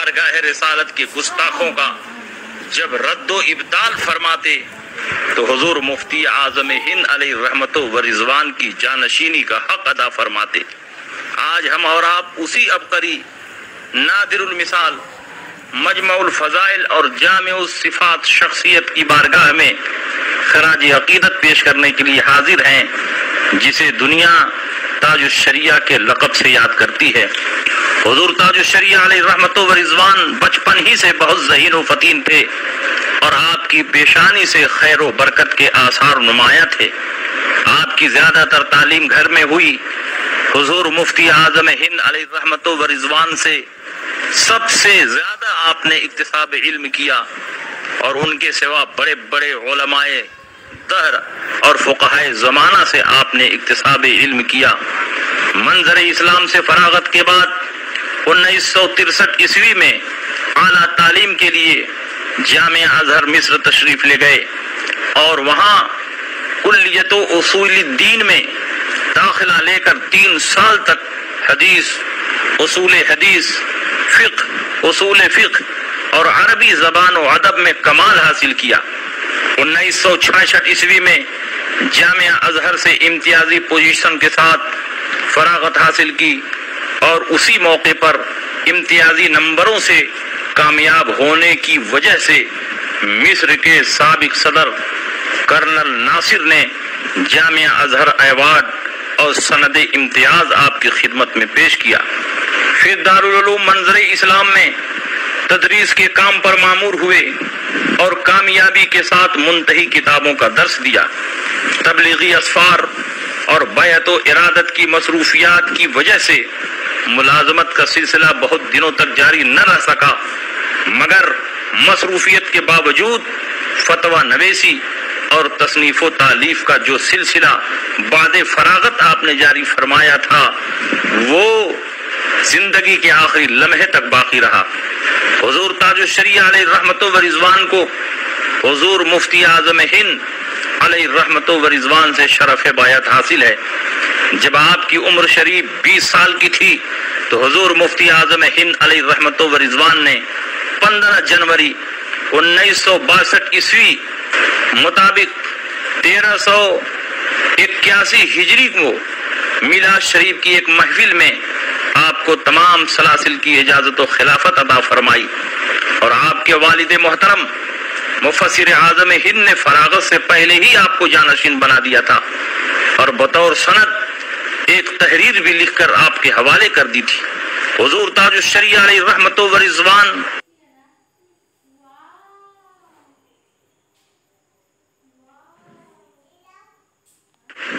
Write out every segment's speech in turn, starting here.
بارگاہ رسالت کے گستاخوں کا جب رد و ابدال فرماتے تو حضور مفتی اعظم ہند علیہ رحمت و رضوان کی جانشینی کا حق ادا فرماتے۔ آج ہم اور آپ اسی عبقری، نادر المثال، مجمع الفضائل اور جامع الصفات شخصیت کی بارگاہ میں خراج عقیدت پیش کرنے کے لیے حاضر ہیں، جسے دنیا تاج الشریعہ کے لقب سے یاد کرتی ہے۔ حضور تاج الشریعہ علیہ رحمت و رضوان بچپن ہی سے بہت ذہین و فطین تھے اور آپ کی پیشانی سے خیر و برکت کے آثار نمایاں تھے۔ آپ کی زیادہ تر تعلیم گھر میں ہوئی۔ حضور مفتی اعظم ہند علیہ رحمت و رضوان سے سب سے زیادہ آپ نے اکتساب علم کیا اور ان کے سوا بڑے بڑے علماء دہر اور فقہائے زمانہ سے آپ نے اکتساب علم کیا۔ منظر اسلام سے فراغت کے بعد 1963 عیسوی میں اعلیٰ تعلیم کے لیے جامعہ ازہر مصر تشریف لے گئے اور وہاں کلیت و اصول الدین میں داخلہ لے کر 3 سال تک حدیث، اصول حدیث، فقہ، اصول فقہ اور عربی زبان و ادب میں کمال حاصل کیا۔ 1966 عیسوی میں جامعہ ازہر سے امتیازی پوزیشن کے ساتھ فراغت حاصل کی اور اسی موقع پر امتیازی نمبروں سے کامیاب ہونے کی وجہ سے مصر کے سابق صدر کرنل ناصر نے جامعہ ازہر ایوارڈ اور سند امتیاز آپ کی خدمت میں پیش کیا۔ پھر دارالعلوم منظر اسلام میں تدریس کے کام پر مامور ہوئے اور کامیابی کے ساتھ منتہی کتابوں کا درس دیا۔ تبلیغی اسفار اور بیعت و ارادت کی مصروفیات کی وجہ سے ملازمت کا سلسلہ بہت دنوں تک جاری نہ رہ سکا، مگر مصروفیت کے باوجود فتویٰ نویسی اور تصنیف و تالیف کا جو سلسلہ بعد فراغت آپ نے جاری فرمایا تھا وہ زندگی کے آخری لمحے تک باقی رہا۔ حضور تاج الشریعہ علیہ رحمت و رضوان کو حضور مفتی اعظم ہند علیہ رحمت و رضوان سے شرف بیعت حاصل ہے۔ جب آپ کی عمر شریف 20 سال کی تھی تو حضور مفتی اعظم ہند علیہ رحمت و رضوان نے 15 جنوری 1962 عیسوی مطابق 1381 ہجری کو میلاد شریف کی ایک محفل میں آپ کو تمام سلاسل کی اجازت و خلافت عطا فرمائی اور آپ کے والد محترم مفسر اعظم ہند نے فراغت سے پہلے ہی آپ کو جانشین بنا دیا تھا اور بطور سند ایک تحریر بھی لکھ کر آپ کے حوالے کر دی تھی۔ حضور تاج الشریعہ علیہ رحمت و رضوان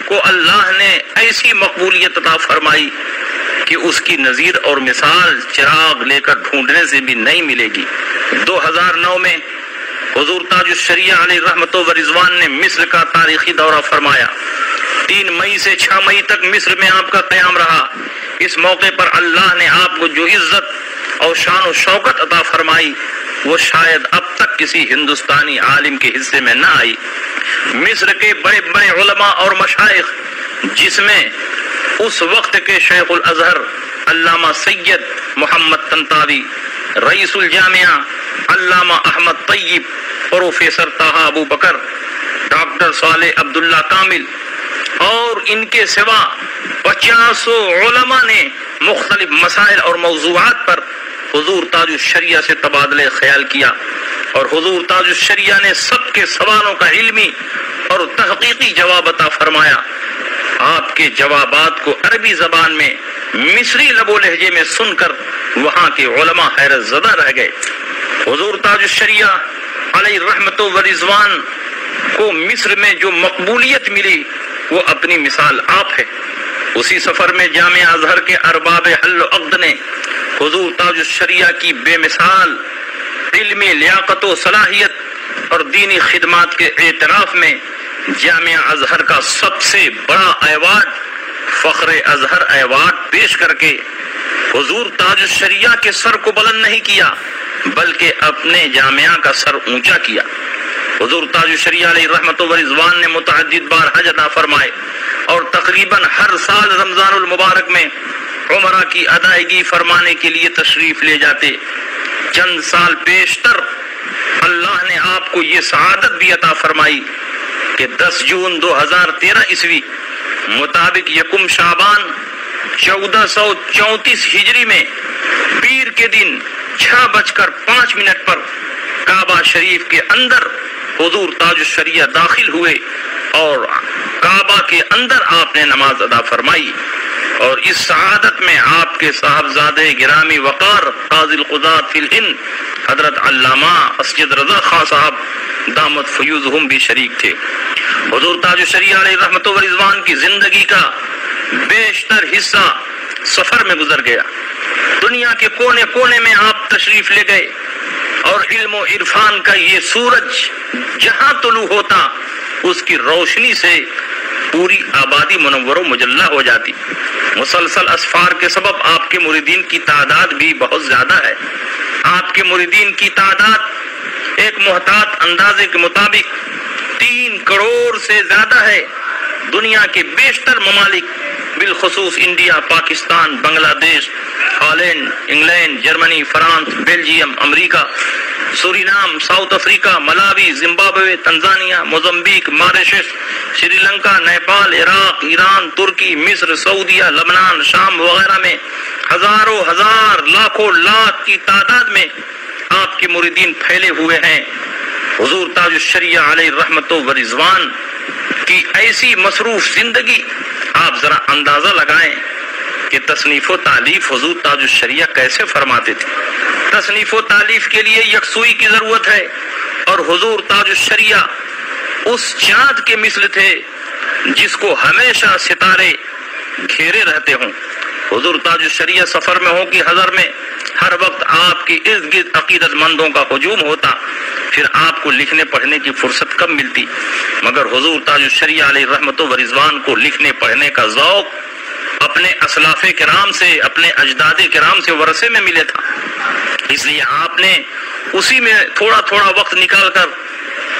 کو اللہ نے ایسی مقبولیت عطا فرمائی کہ اس کی نظیر اور مثال چراغ لے کر ڈھونڈنے سے بھی نہیں ملے گی۔ 2009 میں حضور تاج الشریعہ علیہ رحمت و رضوان نے مصر کا تاریخی دورہ فرمایا۔ 3 مئی سے 6 مئی تک مصر میں آپ کا قیام رہا۔ اس موقع پر اللہ نے آپ کو جو عزت اور شان و شوکت عطا فرمائی وہ شاید اب تک کسی ہندوستانی عالم کے حصے میں نہ آئی۔ مصر کے بڑے بڑے علماء اور مشائخ، جس میں اس وقت کے شیخ الازہر علامہ سید محمد طنطاوی، رئیس الجامعہ علامہ احمد طیب، پروفیسر طاہا ابو بکر، ڈاکٹر صالح عبداللہ کامل اور ان کے سوا 50 علماء نے مختلف مسائل اور موضوعات پر حضور تاج الشریعہ سے تبادلہ خیال کیا اور حضور تاج الشریعہ نے سب کے سوالوں کا علمی اور تحقیقی جواب عطا فرمایا۔ آپ کے جوابات کو عربی زبان میں مصری لب و لہجے میں سن کر وہاں کے علماء حیرت زدہ رہ گئے۔ حضور تاج الشریعہ علیہ رحمت و رضوان کو مصر میں جو مقبولیت ملی وہ اپنی مثال آپ ہے۔ اسی سفر میں جامعہ ازہر کے ارباب حل و عقد نے حضور تاج الشریعہ کی بے مثال علمی لیاقت و صلاحیت اور دینی خدمات کے اعتراف میں جامعہ ازہر کا سب سے بڑا ایوارڈ فخر ازہر ایوارڈ پیش کر کے حضور تاج الشریعہ کے سر کو بلند نہیں کیا بلکہ اپنے جامعہ کا سر اونچا کیا۔ حضور تاج الشریعہ علیہ رحمت و رضوان نے متعدد بار حج ادا فرمائے اور تقریباً ہر سال رمضان المبارک میں عمرہ کی ادائیگی فرمانے کے لیے تشریف لے جاتے۔ چند سال پیشتر اللہ نے آپ کو یہ سعادت بھی عطا فرمائی کہ 10 جون 2013 عیسوی مطابق 1 شعبان 1434 ہجری میں پیر کے دن 6:05 پر کعبہ شریف کے اندر حضور تاج الشریعہ داخل ہوئے اور کعبہ کے اندر آپ نے نماز ادا فرمائی، اور اس سعادت میں آپ کے صاحبزادے گرامی وقار قاضی القضات فی الہند حضرت علامہ اسجد رضا خان صاحب دامت فیوزہم بھی شریک تھے۔ حضور تاج الشریعہ علیہ رحمت و رضوان کی زندگی کا بیشتر حصہ سفر میں گزر گیا، دنیا کے کونے کونے میں آپ تشریف لے گئے، اور علم و عرفان کا یہ سورج جہاں طلوع ہوتا اس کی روشنی سے پوری آبادی منور و مجلہ ہو جاتی۔ مسلسل اسفار کے سبب آپ کے مریدین کی تعداد بھی بہت زیادہ ہے۔ آپ کے مریدین کی تعداد ایک محتاط اندازے کے مطابق 3 کروڑ سے زیادہ ہے۔ دنیا کے بیشتر ممالک بالخصوص India, Pakistan, Bangladesh, Holland, England, Germany, France, Belgium, America, Suriname, South Africa, Malawi, Zimbabwe, Tanzania, Mozambique, Mauritius, Sri Lanka, Nepal, Iraq, Iran, Turkey, مصر، سعودیہ، لبنان، شام وغیرہ میں ہزاروں ہزار لاکھوں لاکھ کی تعداد میں آپ کے مریدین پھیلے ہوئے ہیں۔ حضور تاج الشریعہ علیہ رحمت و رضوان کی ایسی مصروف زندگی، آپ ذرا اندازہ لگائیں کہ تصنیف و تالیف حضور تاج الشریعہ کیسے فرماتے تھے۔ تصنیف و تالیف کے لیے یکسوئی کی ضرورت ہے، اور حضور تاج الشریعہ اس چاند کے مثل تھے جس کو ہمیشہ ستارے گھیرے رہتے ہوں۔ حضور تاج الشریعہ سفر میں ہو کہ حضر میں ہر وقت آپ کے ارد گرد عقیدت مندوں کا ہجوم ہوتا، پھر آپ کو لکھنے پڑھنے کی فرصت کم ملتی، مگر حضور تاج الشریعہ علیہ رحمت و رضوان کو لکھنے پڑھنے کا ذوق اپنے اسلاف کرام سے، اپنے اجداد کرام سے ورثے میں ملے تھا، اس لیے آپ نے اسی میں تھوڑا تھوڑا وقت نکال کر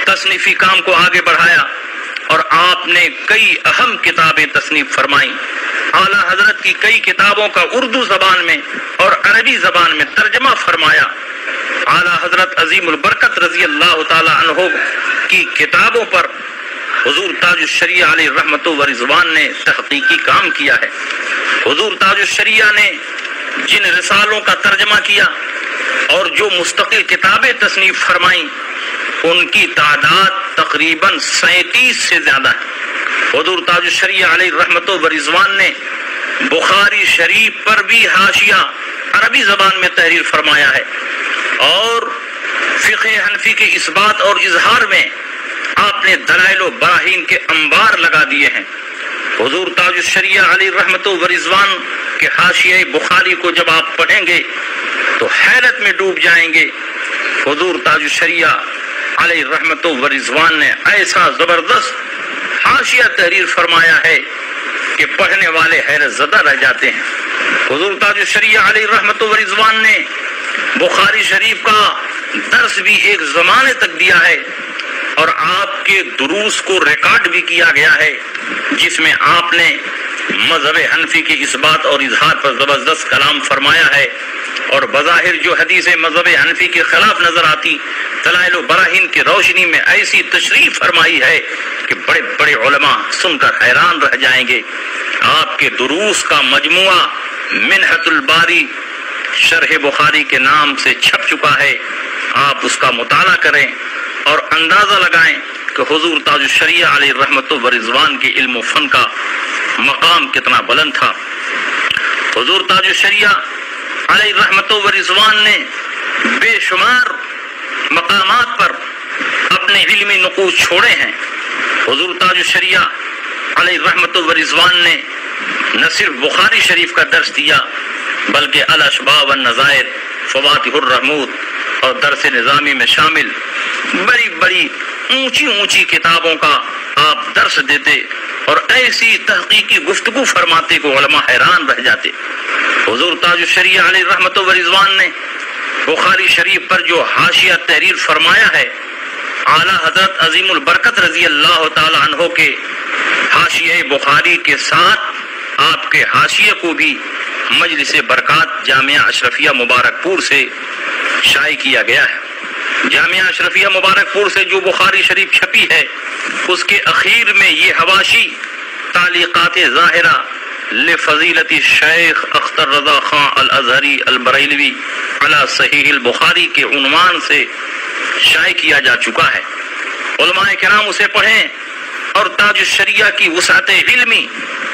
تصنیفی کام کو آگے بڑھایا، اور آپ نے کئی اہم کتابیں تصنیف فرمائیں۔ اعلیٰ حضرت کی کئی کتابوں کا اردو زبان میں اور عربی زبان میں ترجمہ فرمایا۔ اعلیٰ حضرت عظیم البرکت رضی اللہ تعالی عنہ کی کتابوں پر حضور تاج الشریعہ علیہ رحمت و رضوان نے تحقیقی کام کیا ہے۔ حضور تاج الشریعہ نے جن رسالوں کا ترجمہ کیا اور جو مستقل کتابیں تصنیف فرمائیں، ان کی تعداد تقریباً 37 سے زیادہ ہے۔ حضور تاج الشریعہ علیہ رحمت و رضوان نے بخاری شریف پر بھی حاشیہ عربی زبان میں تحریر فرمایا ہے، اور فقہ حنفی کے اثبات اور اظہار میں آپ نے دلائل و براہین کے انبار لگا دیے ہیں۔ حضور تاج الشریعہ علیہ رحمت و رضوان کے حاشیہ بخاری کو جب آپ پڑھیں گے تو حیرت میں ڈوب جائیں گے۔ حضور تاج الشریعہ علیہ رحمت و رضوان نے ایسا زبردست حاشیہ تحریر فرمایا ہے کہ پڑھنے والے حیرت زدہ رہ جاتے ہیں۔ حضور تاج الشریعہ علیہ رحمت و رضوان نے بخاری شریف کا درس بھی ایک زمانے تک دیا ہے، اور آپ کے دروس کو ریکارڈ بھی کیا گیا ہے، جس میں آپ نے مذہب حنفی کے اثبات اور اظہار پر زبردست کلام فرمایا ہے، اور بظاہر جو حدیث مذہب حنفی کے خلاف نظر آتی دلائل و براہین کی روشنی میں ایسی تشریح فرمائی ہے کہ بڑے بڑے علماء سن کر حیران رہ جائیں گے۔ آپ کے دروس کا مجموعہ منحت الباری شرح بخاری کے نام سے چھپ چکا ہے، آپ اس کا مطالعہ کریں اور اندازہ لگائیں کہ حضور تاج الشریعہ علیہ رحمت و رضوان کے علم و فن کا مقام کتنا بلند تھا۔ حضور تاج الشریعہ علیہ رحمت و رضوان نے بے شمار مقامات پر اپنے علمی نقوش چھوڑے ہیں۔ حضور تاج الشریعہ علیہ رحمت و رضوان نے نہ صرف بخاری شریف کا درس دیا بلکہ الاشباح والنظائر، فواتح الرحمود اور درس نظامی میں شامل بڑی بڑی اونچی اونچی کتابوں کا آپ درس دیتے اور ایسی تحقیقی گفتگو فرماتے کہ علماء حیران رہ جاتے۔ حضور تاج الشریعہ علیہ رحمت و رضوان نے بخاری شریف پر جو حاشیہ تحریر فرمایا ہے، اعلیٰ حضرت عظیم البرکت رضی اللہ تعالی عنہ کے حاشیہ بخاری کے ساتھ آپ کے حاشیے کو بھی مجلس برکات جامعہ اشرفیہ مبارک پور سے شائع کیا گیا ہے۔ جامعہ اشرفیہ مبارک پور سے جو بخاری شریف چھپی ہے اس کے اخیر میں یہ حواشی تعلیقات ظاہرہ لفضیلت شیخ اختر رضا خان الازہری البریلوی علی صحیح البخاری کے عنوان سے شائع کیا جا چکا ہے۔ علماء کرام اسے پڑھیں اور تاج الشریعہ کی وسعت علمی،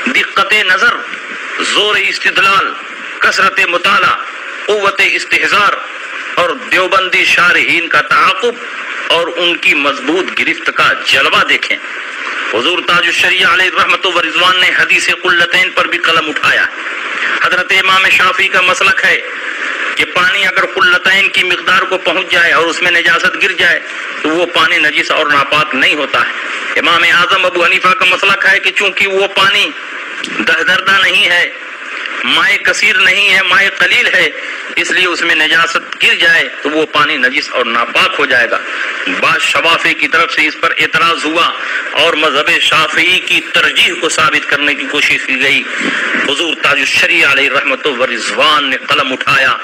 دقت نظر، زور استدلال، کثرت مطالعہ، قوت استحضار اور دیوبندی شارحین کا تعاقب اور ان کی مضبوط گرفت کا جلوہ دیکھیں۔ حضور تاج الشریعہ علیہ رحمت و رضوان نے حدیث قلتین پر بھی قلم اٹھایا۔ حضرت امام شافعی کا مسلک ہے کہ پانی اگر قلتین کی مقدار کو پہنچ جائے اور اس میں نجاست گر جائے تو وہ پانی نجس اور ناپاک نہیں ہوتا ہے۔ امام اعظم ابو حنیفہ کا مسلک ہے کہ چونکہ وہ پانی دہدردہ نہیں ہے، مائع کثیر نہیں ہے، مائع قلیل ہے، اس لیے اس میں نجاست گر جائے تو وہ پانی نجس اور ناپاک ہو جائے گا۔ بعض شوافی کی طرف سے اس پر اعتراض ہوا اور مذہب شافعی کی ترجیح کو ثابت کرنے کی کوشش کی گئی۔ حضور تاج الشریعہ علیہ رحمت و رضوان نے قلم اٹھایا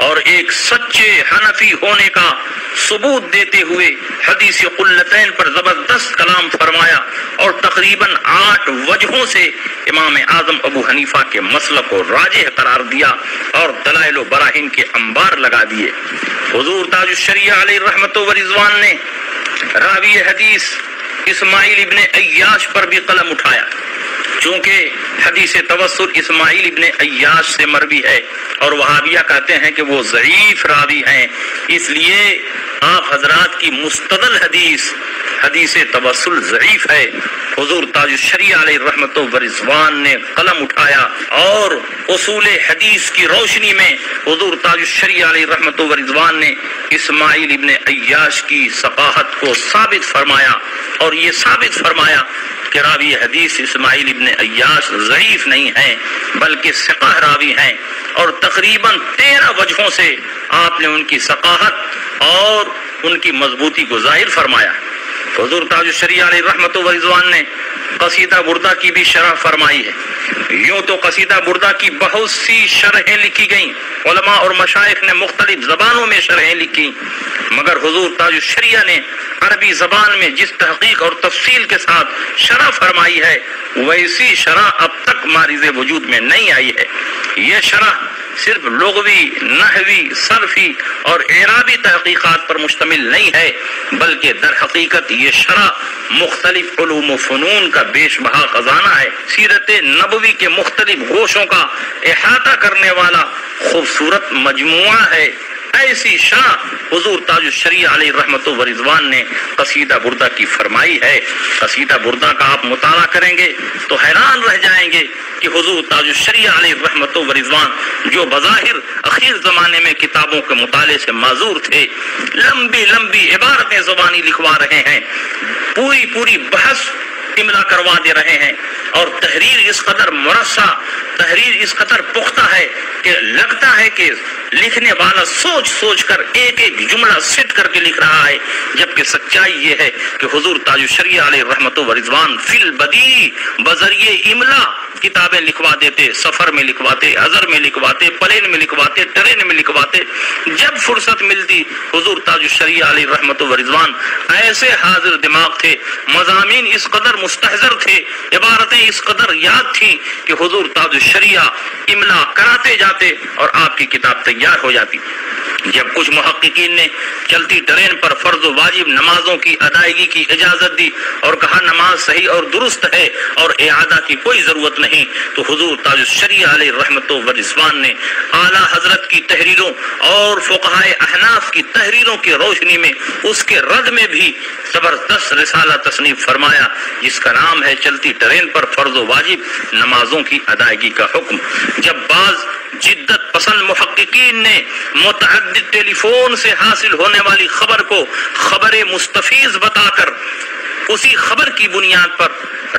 اور ایک سچے حنفی ہونے کا ثبوت دیتے ہوئے حدیث قلتین پر زبردست کلام فرمایا اور تقریباً 8 وجہوں سے امام اعظم ابو حنیفہ کے مسلک کو راجح قرار دیا اور دلائل و براہین کے انبار لگا دیے۔ حضور تاج الشریعہ علیہ رحمت و رضوان نے راوی حدیث اسماعیل ابن عیاش پر بھی قلم اٹھایا، چونکہ حدیث توسل اسماعیل ابن عیاش سے مروی ہے اور وہابیہ کہتے ہیں کہ وہ ضعیف راوی ہیں، اس لیے آپ حضرات کی مستدل حدیث توسل ضعیف ہے۔ حضور تاج الشریعہ علیہ رحمت و رضوان نے قلم اٹھایا اور اصول حدیث کی روشنی میں حضور تاج الشریعہ علیہ رحمت و رضوان نے اسماعیل ابن عیاش کی ثقاہت کو ثابت فرمایا اور یہ ثابت فرمایا کہ راوی حدیث اسماعیل ابن عیاش ضعیف نہیں ہیں بلکہ ثقہ راوی ہیں، اور تقریباً 13 وجہوں سے آپ نے ان کی ثقاہت اور ان کی مضبوطی کو ظاہر فرمایا۔ حضور تاج الشریعہ علیہ رحمت و رضوان نے قصیدہ بردہ کی بھی شرح فرمائی ہے۔ یوں تو قصیدہ بردہ کی بہت سی شرحیں لکھی گئیں، علماء اور مشائخ نے مختلف زبانوں میں شرحیں لکھی، مگر حضور تاج الشریعہ نے عربی زبان میں جس تحقیق اور تفصیل کے ساتھ شرح فرمائی ہے ویسی شرح اب تک مارز وجود میں نہیں آئی ہے۔ یہ شرح صرف لغوی، نحوی، صرفی اور اعرابی تحقیقات پر مشتمل نہیں ہے، بلکہ در حقیقت یہ شرح مختلف علوم و فنون کا بیش بہا خزانہ ہے، سیرت نبوی کے مختلف گوشوں کا احاطہ کرنے والا خوبصورت مجموعہ ہے۔ ایسی شرح حضور تاج الشریعہ علیہ رحمت و رضوان نے قصیدہ بردہ کی فرمائی ہے۔ قصیدہ بردہ کا آپ مطالعہ کریں گے تو حیران رہ جائیں گے کہ حضور تاج الشریعہ علیہ رحمت و رضوان جو بظاہر اخیر زمانے میں کتابوں کے مطالعے سے معذور تھے، لمبی لمبی عبارتیں زبانی لکھوا رہے ہیں، پوری بحث املا کروا دے رہے ہیں، اور تحریر اس قدر مرصع، تحریر اس قدر پختہ ہے کہ لگتا ہے کہ لکھنے والا سوچ کر ایک جملہ سٹ کر کے لکھ رہا ہے، جبکہ سچائی یہ ہے کہ حضور تاج الشریعہ علیہ رحمت و رضوان فی البدیع بذریعہ املا کتابیں لکھوا دیتے، سفر میں لکھواتے، حضر میں لکھواتے، پلین میں لکھواتے، ٹرین میں لکھواتے۔ جب فرصت ملتی حضور تاج الشریعہ علیہ رحمت و رضوان ایسے حاضر دماغ تھے، مضامین اس قدر مستحضر تھے، عبارتیں اس قدر یاد تھیں کہ حضور تاج الشریعہ املا کراتے جاتے اور آپ کی کتاب تیار ہو جاتی۔ جب کچھ محققین نے چلتی ٹرین پر فرض و واجب نمازوں کی ادائیگی کی اجازت دی اور کہا نماز صحیح اور درست ہے اور اعادہ کی کوئی ضرورت نہیں، تو حضور تاج الشریعہ علیہ رحمت و رضوان نے اعلیٰ حضرت کی تحریروں اور فقہائے احناف کی تحریروں کی روشنی میں اس کے رد میں بھی زبردست رسالہ تصنیف فرمایا، جس کا نام ہے چلتی ٹرین پر فرض و واجب نمازوں کی ادائیگی کا حکم۔ جب بعض جدت پسند محققین نے متعدد ٹیلی فون سے حاصل ہونے والی خبر کو خبر مستفیض بتا کر اسی خبر کی بنیاد پر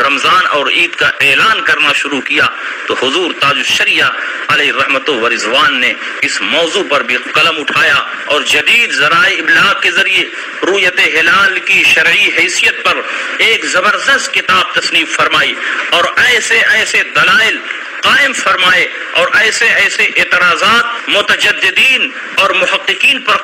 رمضان اور عید کا اعلان کرنا شروع کیا، تو حضور تاج الشریعہ علیہ رحمت و رضوان نے اس موضوع پر بھی قلم اٹھایا اور جدید ذرائع ابلاغ کے ذریعے رؤیت ہلال کی شرعی حیثیت پر ایک زبردست کتاب تصنیف فرمائی اور ایسے دلائل قائم فرمائے اور ایسے اعتراضات متجددین اور محققین پر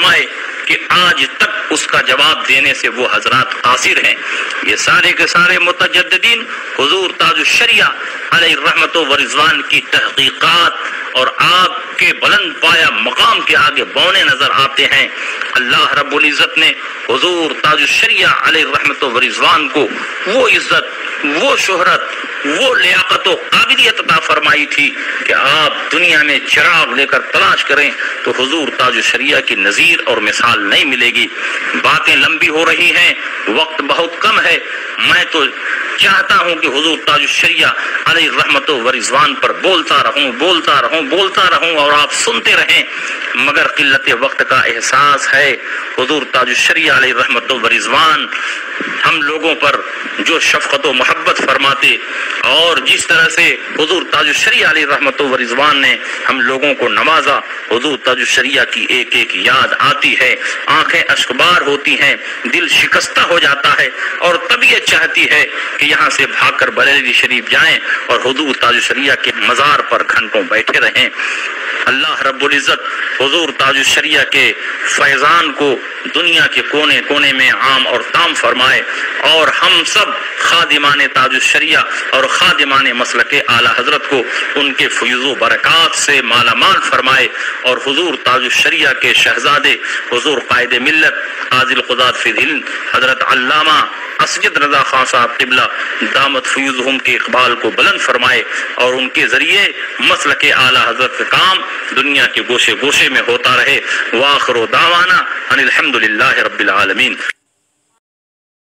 فرمائے کہ آج تک اس کا جواب دینے سے وہ حضرات قاصر ہیں۔ یہ سارے کے سارے متجددین حضور تاج الشریعہ علیہ رحمت و رضوان کی تحقیقات اور آپ کے بلند پایا مقام کے آگے بونے نظر آتے ہیں۔ اللہ رب العزت نے حضور تاج الشریعہ علیہ رحمت و رضوان کو وہ عزت، وہ شہرت، وہ لیاقت و قابلیت عطا فرمائی تھی کہ آپ دنیا میں چراغ لے کر تلاش کریں تو حضور تاج الشریعہ کی نظیر اور مثال نہیں ملے گی۔ باتیں لمبی ہو رہی ہیں، وقت بہت کم ہے۔ میں تو چاہتا ہوں کہ حضور تاج الشریعہ علیہ رحمت و رضوان پر بولتا رہوں اور آپ سنتے رہیں، مگر قلت وقت کا احساس ہے۔ حضور تاج الشریعہ علیہ رحمت و رضوان ہم لوگوں پر جو شفقت و محبت فرماتے اور جس طرح سے حضور تاج الشریعہ علیہ رحمت و رضوان نے ہم لوگوں کو نوازا، حضور تاج الشریعہ کی ایک ایک یاد آتی ہے، آنکھیں اشکبار ہوتی ہیں، دل شکستہ ہو جاتا ہے اور طبیعت چاہتی ہے کہ یہاں سے بھاگ کر بریلوی شریف جائیں اور حضور تاج الشریعہ کے مزار پر گھنٹوں بیٹھے رہیں۔ اللہ رب العزت حضور تاج الشریعہ کے فیضان کو دنیا کے کونے کونے میں عام اور تام فرمائے اور ہم سب خادمان تاج الشریعہ اور خادمان مسلک اعلی حضرت کو ان کے فیض و برکات سے مالا مال فرمائے اور حضور تاج الشریعہ کے شہزادے حضور قائد ملت قاضی القضات فی الہند حضرت علامہ اسجد رضا خان صاحب قبلہ دامت فیوزہم کے اقبال کو بلند فرمائے اور ان کے ذریعے مسلک اعلی حضرت کا کام دنیا کے گوشے گوشے میں ہوتا رہے۔ وآخر دعوانا ان الحمد للہ رب العالمین۔